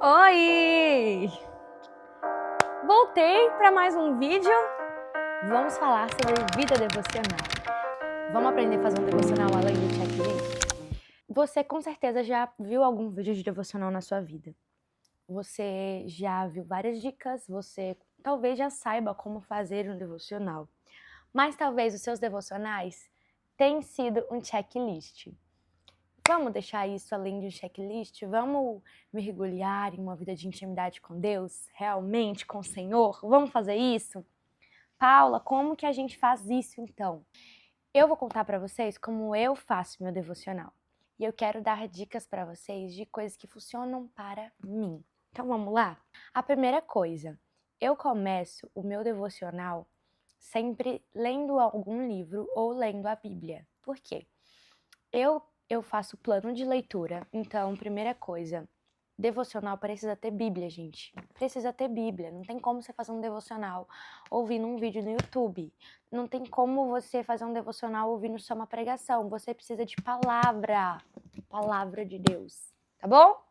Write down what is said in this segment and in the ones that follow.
Oi! Voltei para mais um vídeo. Vamos falar sobre vida devocional. Vamos aprender a fazer um devocional além do checklist? Você com certeza já viu algum vídeo de devocional na sua vida. Você já viu várias dicas, você talvez já saiba como fazer um devocional. Mas talvez os seus devocionais tenham sido um checklist. Vamos deixar isso além de um checklist? Vamos mergulhar em uma vida de intimidade com Deus? Realmente com o Senhor? Vamos fazer isso? Paula, como que a gente faz isso então? Eu vou contar para vocês como eu faço meu devocional. E eu quero dar dicas para vocês de coisas que funcionam para mim. Então vamos lá? A primeira coisa, eu começo o meu devocional sempre lendo algum livro ou lendo a Bíblia. Por quê? Eu faço plano de leitura, então, primeira coisa, devocional precisa ter Bíblia, gente. Precisa ter Bíblia. Não tem como você fazer um devocional ouvindo um vídeo no YouTube. Não tem como você fazer um devocional ouvindo só uma pregação. Você precisa de palavra. Palavra de Deus. Tá bom?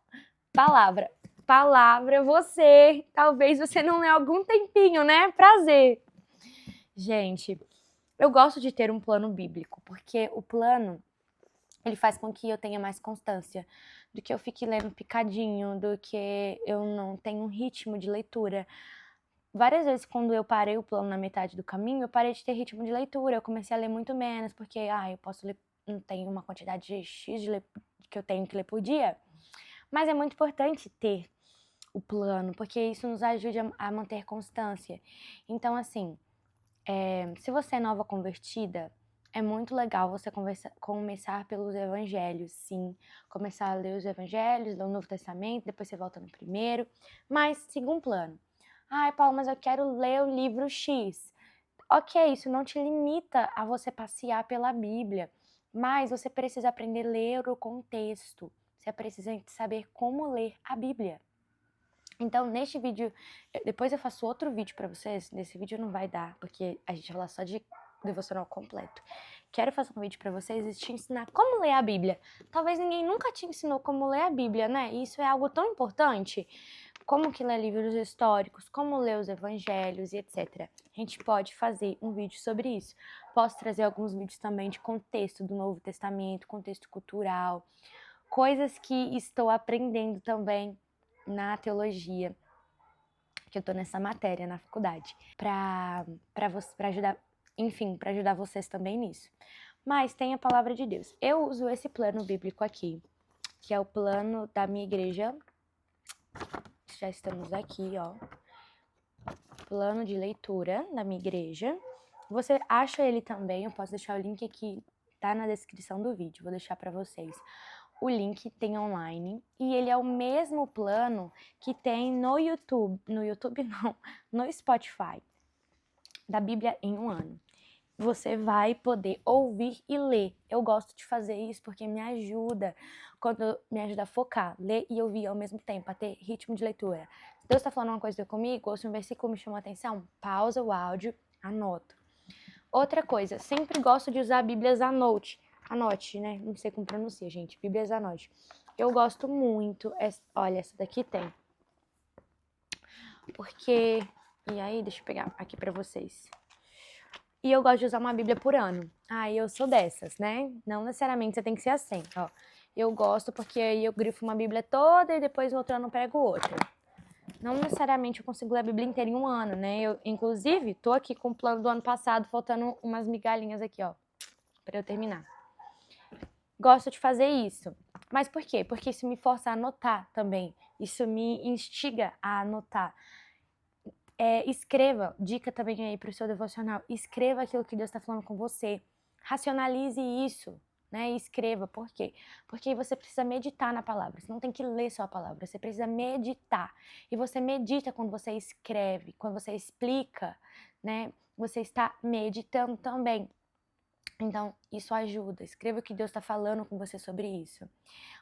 Palavra. Palavra, você. Talvez você não lê algum tempinho, né? Prazer. Gente, eu gosto de ter um plano bíblico, porque o plano ele faz com que eu tenha mais constância, do que eu fique lendo picadinho, do que eu não tenha um ritmo de leitura. Várias vezes, quando eu parei o plano na metade do caminho, eu parei de ter ritmo de leitura, eu comecei a ler muito menos, porque, eu posso ler, não tenho uma quantidade X que eu tenho que ler por dia, mas é muito importante ter o plano, porque isso nos ajuda a manter constância. Então, assim, se você é nova convertida, é muito legal você começar pelos evangelhos, sim. Começar a ler os evangelhos, ler o Novo Testamento, depois você volta no primeiro. Mas siga um plano. Ai, Paulo, mas eu quero ler o livro X. Ok, isso não te limita a você passear pela Bíblia, mas você precisa aprender a ler o contexto. Você precisa saber como ler a Bíblia. Então, neste vídeo, depois eu faço outro vídeo pra vocês. Nesse vídeo não vai dar, porque a gente vai falar só de devocional completo. Quero fazer um vídeo pra vocês e te ensinar como ler a Bíblia. Talvez ninguém nunca te ensinou como ler a Bíblia, né? E isso é algo tão importante. Como que ler livros históricos, como ler os evangelhos e etc. A gente pode fazer um vídeo sobre isso. Posso trazer alguns vídeos também de contexto do Novo Testamento, contexto cultural, coisas que estou aprendendo também na teologia, que eu tô nessa matéria na faculdade, para ajudar, enfim, para ajudar vocês também nisso. Mas tem a palavra de Deus. Eu uso esse plano bíblico aqui, que é o plano da minha igreja. Já estamos aqui, ó. Plano de leitura da minha igreja. Você acha ele também, eu posso deixar o link aqui, tá na descrição do vídeo, vou deixar para vocês. O link tem online e ele é o mesmo plano que tem no YouTube não, no Spotify, da Bíblia em um ano. Você vai poder ouvir e ler. Eu gosto de fazer isso porque me ajuda a focar, ler e ouvir ao mesmo tempo, a ter ritmo de leitura. Se Deus está falando uma coisa comigo, ou se um versículo me chamou a atenção, pausa o áudio, anoto. Outra coisa, sempre gosto de usar Bíblias Anote, né? Não sei como pronuncia, gente. Bíblias Anote. Eu gosto muito. Olha, essa daqui tem. Porque... E aí, deixa eu pegar aqui pra vocês. E eu gosto de usar uma Bíblia por ano. Eu sou dessas, né? Não necessariamente você tem que ser assim, ó. Eu gosto porque aí eu grifo uma Bíblia toda e depois no outro ano eu pego outra. Não necessariamente eu consigo ler a Bíblia inteira em um ano, né? Eu, inclusive, tô aqui com o plano do ano passado, faltando umas migalhinhas aqui, ó, pra eu terminar. Gosto de fazer isso. Mas por quê? Porque isso me força a anotar também. Isso me instiga a anotar. Escreva, dica também aí pro seu devocional. Escreva aquilo que Deus está falando com você. Racionalize isso, né? Escreva. Por quê? Porque você precisa meditar na palavra. Você não tem que ler só a palavra, você precisa meditar. E você medita quando você escreve, quando você explica, né? Você está meditando também. Então, isso ajuda. Escreva o que Deus está falando com você sobre isso.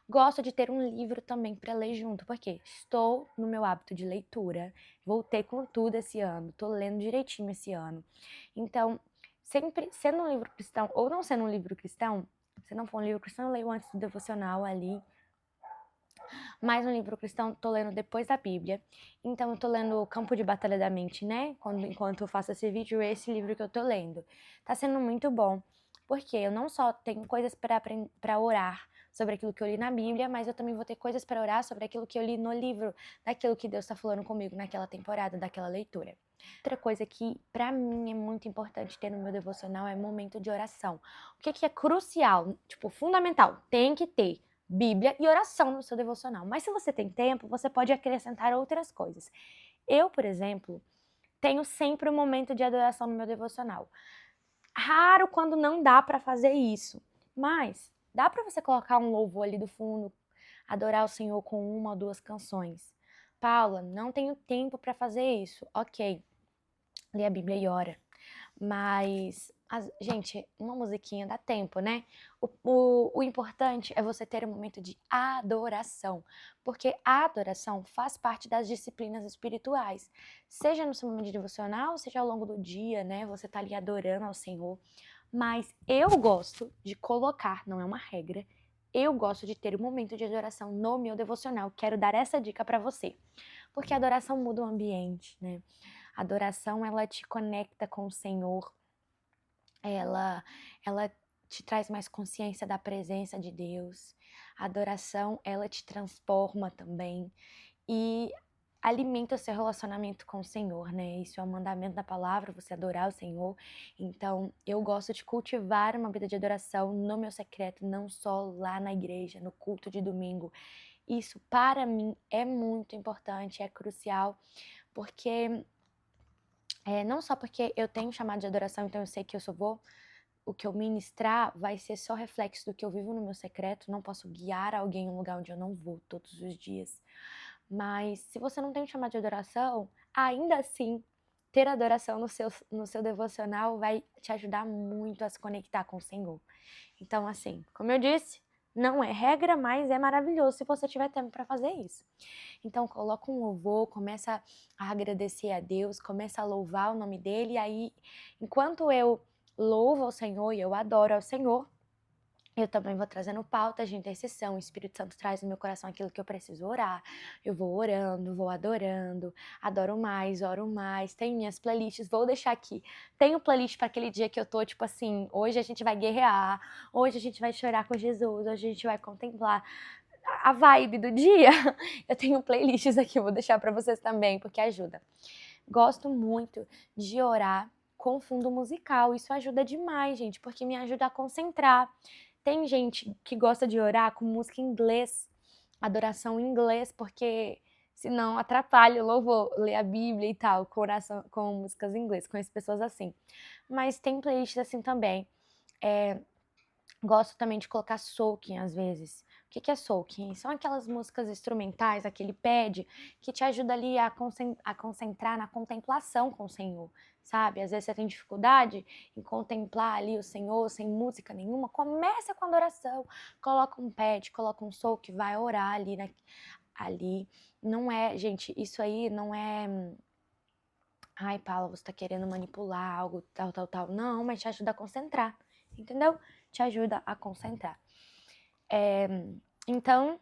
Gosto de ter um livro também para ler junto, porque estou no meu hábito de leitura. Voltei com tudo esse ano. Estou lendo direitinho esse ano. Então, sempre sendo um livro cristão ou não sendo um livro cristão, se não for um livro cristão, eu leio antes do devocional ali. mais um livro cristão, tô lendo depois da Bíblia. Então eu tô lendo O Campo de Batalha da Mente, né? Enquanto eu faço esse vídeo, é esse livro que eu tô lendo. Tá sendo muito bom, porque eu não só tenho coisas para orar sobre aquilo que eu li na Bíblia, mas eu também vou ter coisas para orar sobre aquilo que eu li no livro, daquilo que Deus tá falando comigo naquela temporada, daquela leitura. Outra coisa que pra mim é muito importante ter no meu devocional é momento de oração. O que é crucial, tipo, fundamental, tem que ter Bíblia e oração no seu devocional. Mas se você tem tempo, você pode acrescentar outras coisas. Eu, por exemplo, tenho sempre um momento de adoração no meu devocional. Raro quando não dá pra fazer isso, mas dá pra você colocar um louvor ali do fundo, adorar o Senhor com uma ou duas canções. Paula, não tenho tempo pra fazer isso. Ok, lê a Bíblia e ora. Mas, gente, uma musiquinha dá tempo, né? O importante é você ter um momento de adoração, porque a adoração faz parte das disciplinas espirituais. Seja no seu momento de devocional, seja ao longo do dia, né? Você tá ali adorando ao Senhor. Mas eu gosto de colocar, não é uma regra, eu gosto de ter um momento de adoração no meu devocional. Quero dar essa dica para você, porque a adoração muda o ambiente, né? A adoração, ela te conecta com o Senhor, ela te traz mais consciência da presença de Deus. A adoração, ela te transforma também e alimenta o seu relacionamento com o Senhor, né? Isso é um mandamento da palavra, você adorar o Senhor. Então, eu gosto de cultivar uma vida de adoração no meu secreto, não só lá na igreja, no culto de domingo. Isso, para mim, é muito importante, é crucial, porque não só porque eu tenho chamado de adoração, então eu sei que o que eu ministrar vai ser só reflexo do que eu vivo no meu secreto, não posso guiar alguém em um lugar onde eu não vou todos os dias. Mas se você não tem um chamado de adoração, ainda assim, ter adoração no seu devocional vai te ajudar muito a se conectar com o Senhor. Então, assim, como eu disse, não é regra, mas é maravilhoso se você tiver tempo para fazer isso. Então, coloca um louvor, começa a agradecer a Deus, começa a louvar o nome dele, e aí, enquanto eu louvo ao Senhor e eu adoro ao Senhor, eu também vou trazendo pautas de intercessão, o Espírito Santo traz no meu coração aquilo que eu preciso orar, eu vou orando, vou adorando, adoro mais, oro mais, tenho minhas playlists, vou deixar aqui, tenho playlist para aquele dia que eu tô, tipo assim, hoje a gente vai guerrear, hoje a gente vai chorar com Jesus, hoje a gente vai contemplar a vibe do dia. Eu tenho playlists aqui, vou deixar para vocês também, porque ajuda. Gosto muito de orar com fundo musical, isso ajuda demais, gente, porque me ajuda a concentrar. Tem gente que gosta de orar com música em inglês, adoração em inglês, porque senão atrapalha o louvor, ler a Bíblia e tal, com oração, com músicas em inglês, conheço pessoas assim. Mas tem playlists assim também. Gosto também de colocar soaking às vezes. O que é soaking? São aquelas músicas instrumentais, aquele pad, que te ajuda ali a concentrar na contemplação com o Senhor, sabe? Às vezes você tem dificuldade em contemplar ali o Senhor sem música nenhuma, começa com a adoração, coloca um pad, coloca um soaking, vai orar ali. Não é, gente, isso aí não é... Ai, Paula, você tá querendo manipular algo, tal. Não, mas te ajuda a concentrar, entendeu? Te ajuda a concentrar. Então,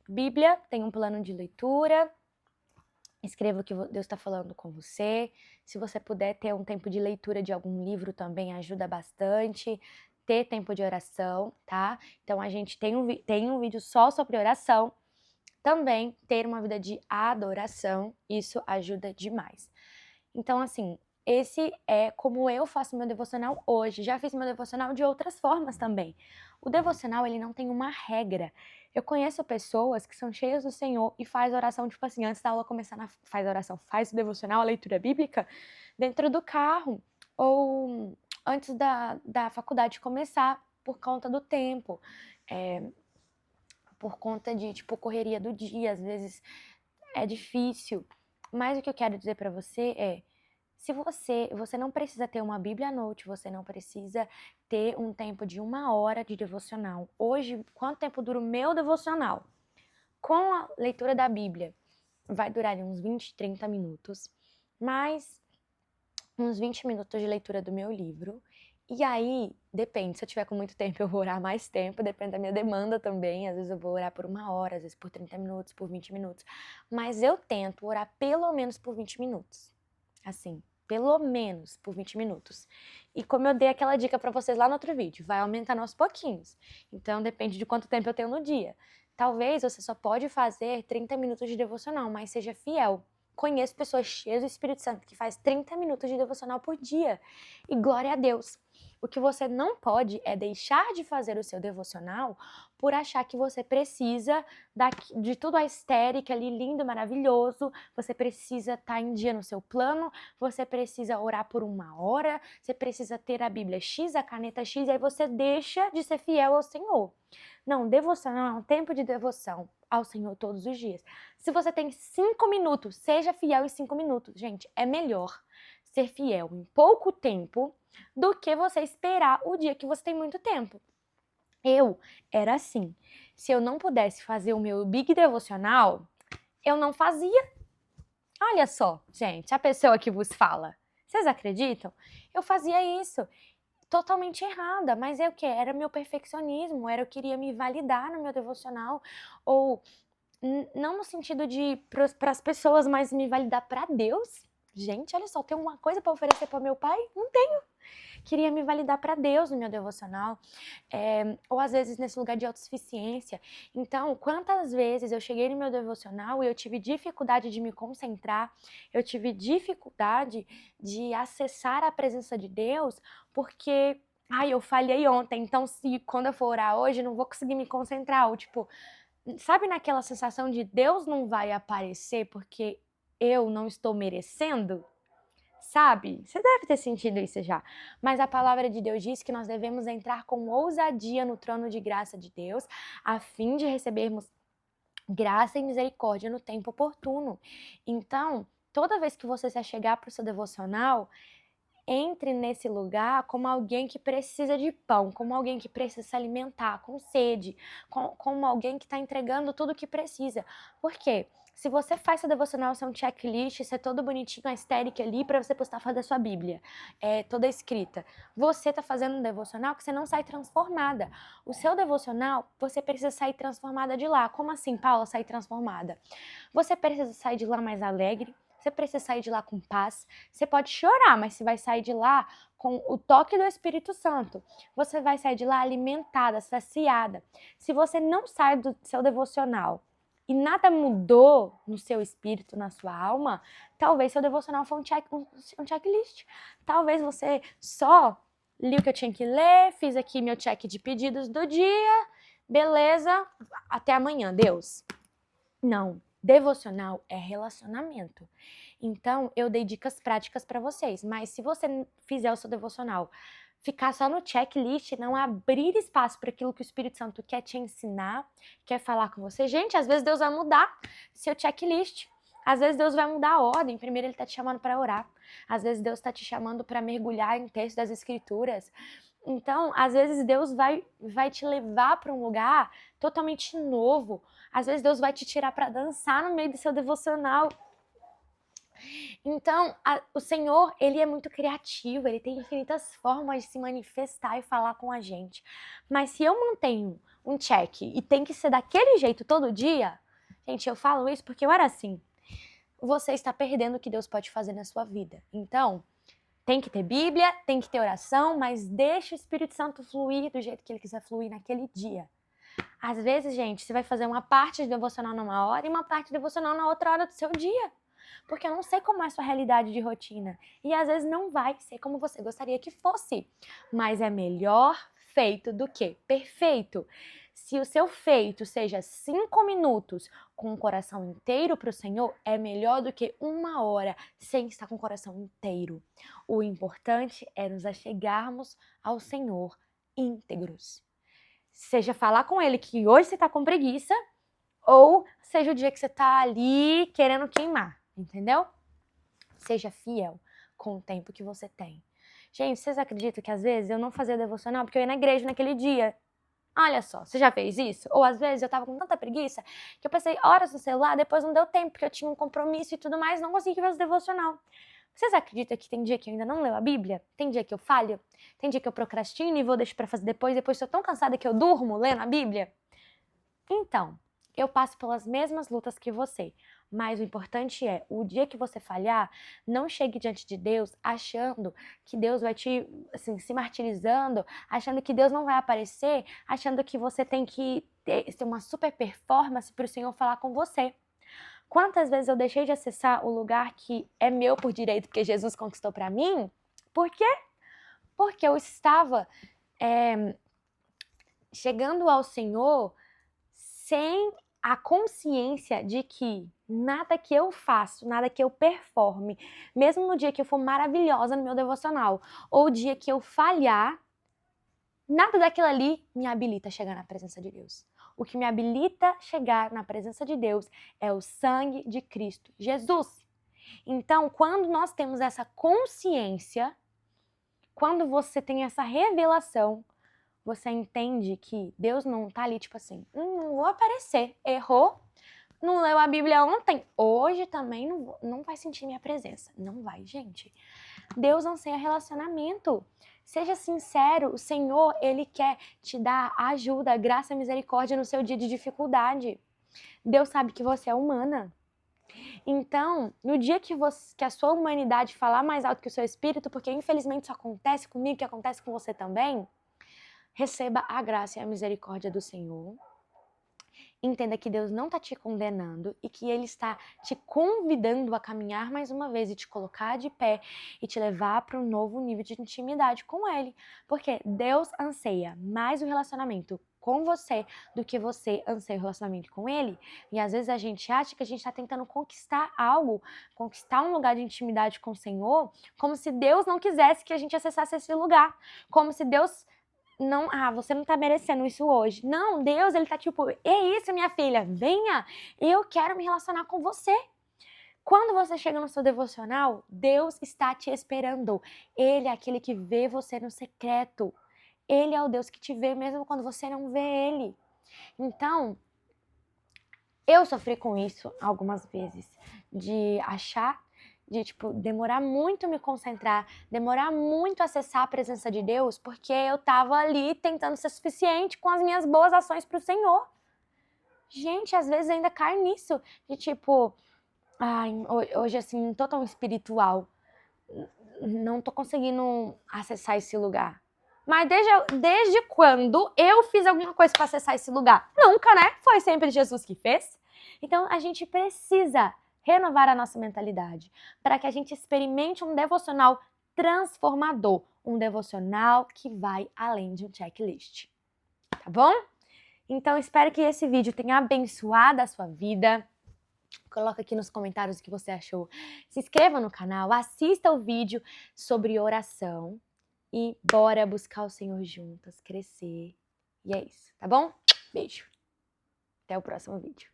Bíblia tem um plano de leitura, escreva o que Deus está falando com você. Se você puder ter um tempo de leitura de algum livro também ajuda bastante. Ter tempo de oração, tá? Então, a gente tem um vídeo só sobre oração. Também ter uma vida de adoração, isso ajuda demais. Então, assim, esse é como eu faço meu devocional hoje. Já fiz meu devocional de outras formas também. O devocional, ele não tem uma regra. Eu conheço pessoas que são cheias do Senhor e faz oração, tipo assim, antes da aula começar, faz o devocional, a leitura bíblica, dentro do carro, ou antes da faculdade começar, por conta do tempo, por conta de, tipo, correria do dia, às vezes é difícil. Mas o que eu quero dizer pra você é, se você não precisa ter uma Bíblia à noite, você não precisa ter um tempo de 1 hora de devocional. Hoje, quanto tempo dura o meu devocional? Com a leitura da Bíblia, vai durar uns 20, 30 minutos, mais uns 20 minutos de leitura do meu livro E aí, depende, se eu tiver com muito tempo, eu vou orar mais tempo, depende da minha demanda também. Às vezes eu vou orar por 1 hora, às vezes por 30 minutos, por 20 minutos. Mas eu tento orar pelo menos por 20 minutos. Assim, pelo menos por 20 minutos. E como eu dei aquela dica pra vocês lá no outro vídeo, vai aumentando aos pouquinhos. Então depende de quanto tempo eu tenho no dia. Talvez você só pode fazer 30 minutos de devocional, mas seja fiel. Conheço pessoas cheias do Espírito Santo que faz 30 minutos de devocional por dia. E glória a Deus. O que você não pode é deixar de fazer o seu devocional por achar que você precisa de tudo aesthetic ali, lindo, maravilhoso. Você precisa estar em dia no seu plano, você precisa orar por 1 hora, você precisa ter a Bíblia X, a caneta X, e aí você deixa de ser fiel ao Senhor. Não, devocional é um tempo de devoção ao Senhor todos os dias. Se você tem 5 minutos, seja fiel em 5 minutos. Gente, é melhor ser fiel em pouco tempo do que você esperar o dia que você tem muito tempo. Eu era assim. Se eu não pudesse fazer o meu Big Devocional, eu não fazia. Olha só, gente, a pessoa que vos fala. Vocês acreditam? Eu fazia isso. Totalmente errada, mas é o que? Era meu perfeccionismo, eu queria me validar no meu devocional, ou não no sentido de para as pessoas, mas me validar para Deus. Gente, olha só, tem uma coisa para oferecer para meu pai? Não tenho. Queria me validar para Deus no meu devocional, ou às vezes nesse lugar de autossuficiência. Então, quantas vezes eu cheguei no meu devocional e eu tive dificuldade de me concentrar, eu tive dificuldade de acessar a presença de Deus, porque eu falhei ontem, então se quando eu for orar hoje, eu não vou conseguir me concentrar, ou tipo, sabe naquela sensação de Deus não vai aparecer porque eu não estou merecendo? Sabe? Você deve ter sentido isso já. Mas a palavra de Deus diz que nós devemos entrar com ousadia no trono de graça de Deus, a fim de recebermos graça e misericórdia no tempo oportuno. Então, toda vez que você se chegar para o seu devocional, entre nesse lugar como alguém que precisa de pão, como alguém que precisa se alimentar, com sede, como alguém que está entregando tudo o que precisa. Por quê? Se você faz seu devocional ser um checklist, ser todo bonitinho, aesthetic ali, para você postar fazer sua Bíblia, toda escrita, você tá fazendo um devocional que você não sai transformada. O seu devocional, você precisa sair transformada de lá. Como assim, Paula, sair transformada? Você precisa sair de lá mais alegre, você precisa sair de lá com paz. Você pode chorar, mas você vai sair de lá com o toque do Espírito Santo. Você vai sair de lá alimentada, saciada. Se você não sai do seu devocional e nada mudou no seu espírito, na sua alma, talvez seu devocional foi um checklist. Talvez você só li o que eu tinha que ler, fiz aqui meu check de pedidos do dia, beleza, até amanhã, Deus. Não. Devocional é relacionamento. Então, eu dei dicas práticas para vocês, mas se você fizer o seu devocional, ficar só no checklist, não abrir espaço para aquilo que o Espírito Santo quer te ensinar, quer falar com você. Gente, às vezes Deus vai mudar seu checklist. Às vezes Deus vai mudar a ordem. Primeiro Ele está te chamando para orar. Às vezes Deus está te chamando para mergulhar em textos das Escrituras. Então, às vezes Deus vai te levar para um lugar totalmente novo. Às vezes Deus vai te tirar para dançar no meio do seu devocional. Então, o Senhor, Ele é muito criativo, Ele tem infinitas formas de se manifestar e falar com a gente. Mas se eu mantenho um check e tem que ser daquele jeito todo dia, gente, eu falo isso porque eu era assim. Você está perdendo o que Deus pode fazer na sua vida. Então, tem que ter Bíblia, tem que ter oração, mas deixa o Espírito Santo fluir do jeito que Ele quiser fluir naquele dia. Às vezes, gente, você vai fazer uma parte de devocional numa hora e uma parte de devocional na outra hora do seu dia. Porque eu não sei como é a sua realidade de rotina. E às vezes não vai ser como você gostaria que fosse. Mas é melhor feito do que perfeito. Se o seu feito seja 5 minutos com o coração inteiro para o Senhor, é melhor do que 1 hora sem estar com o coração inteiro. O importante é nos achegarmos ao Senhor íntegros. Seja falar com Ele que hoje você está com preguiça, ou seja o dia que você está ali querendo queimar, entendeu? Seja fiel com o tempo que você tem. Gente, vocês acreditam que às vezes eu não fazia devocional porque eu ia na igreja naquele dia? Olha só, você já fez isso? Ou às vezes eu tava com tanta preguiça que eu passei horas no celular, depois não deu tempo porque eu tinha um compromisso e tudo mais, não consegui ver o devocional. Vocês acreditam que tem dia que eu ainda não leio a Bíblia? Tem dia que eu falho? Tem dia que eu procrastino e vou deixar para fazer depois estou tão cansada que eu durmo lendo a Bíblia? Então, eu passo pelas mesmas lutas que você, mas o importante é, o dia que você falhar, não chegue diante de Deus achando que Deus vai te, assim, se martirizando, achando que Deus não vai aparecer, achando que você tem que ter uma super performance para o Senhor falar com você. Quantas vezes eu deixei de acessar o lugar que é meu por direito, porque Jesus conquistou para mim? Por quê? Porque eu estava chegando ao Senhor sem a consciência de que nada que eu faço, nada que eu performe, mesmo no dia que eu for maravilhosa no meu devocional, ou o dia que eu falhar, nada daquilo ali me habilita a chegar na presença de Deus. O que me habilita a chegar na presença de Deus é o sangue de Cristo Jesus. Então, quando nós temos essa consciência, quando você tem essa revelação, você entende que Deus não tá ali tipo assim, não vou aparecer, errou, não leu a Bíblia ontem, hoje também não vai sentir minha presença. Não vai, gente. Deus anseia relacionamento. Seja sincero, o Senhor, Ele quer te dar ajuda, graça e misericórdia no seu dia de dificuldade. Deus sabe que você é humana. Então, no dia que a sua humanidade falar mais alto que o seu espírito, porque infelizmente isso acontece comigo, que acontece com você também, receba a graça e a misericórdia do Senhor. Entenda que Deus não está te condenando e que Ele está te convidando a caminhar mais uma vez e te colocar de pé e te levar para um novo nível de intimidade com Ele. Porque Deus anseia mais o relacionamento com você do que você anseia o relacionamento com Ele. E às vezes a gente acha que a gente está tentando conquistar algo, conquistar um lugar de intimidade com o Senhor, como se Deus não quisesse que a gente acessasse esse lugar. Como se Deus não, você não tá merecendo isso hoje. Não, Deus, Ele tá tipo, é isso, minha filha, venha, eu quero me relacionar com você. Quando você chega no seu devocional, Deus está te esperando. Ele é aquele que vê você no secreto. Ele é o Deus que te vê mesmo quando você não vê Ele. Então, eu sofri com isso algumas vezes, de achar, de tipo, demorar muito me concentrar, demorar muito acessar a presença de Deus, porque eu tava ali tentando ser suficiente com as minhas boas ações pro Senhor. Gente, às vezes ainda cai nisso, de tipo, ai, hoje assim, não tô tão espiritual, não tô conseguindo acessar esse lugar. Mas desde quando eu fiz alguma coisa para acessar esse lugar? Nunca, né? Foi sempre Jesus que fez. Então, a gente precisa renovar a nossa mentalidade para que a gente experimente um devocional transformador, um devocional que vai além de um checklist. Tá bom? Então, espero que esse vídeo tenha abençoado a sua vida. Coloca aqui nos comentários o que você achou. Se inscreva no canal, assista o vídeo sobre oração e bora buscar o Senhor juntas, crescer. E é isso, tá bom? Beijo. Até o próximo vídeo.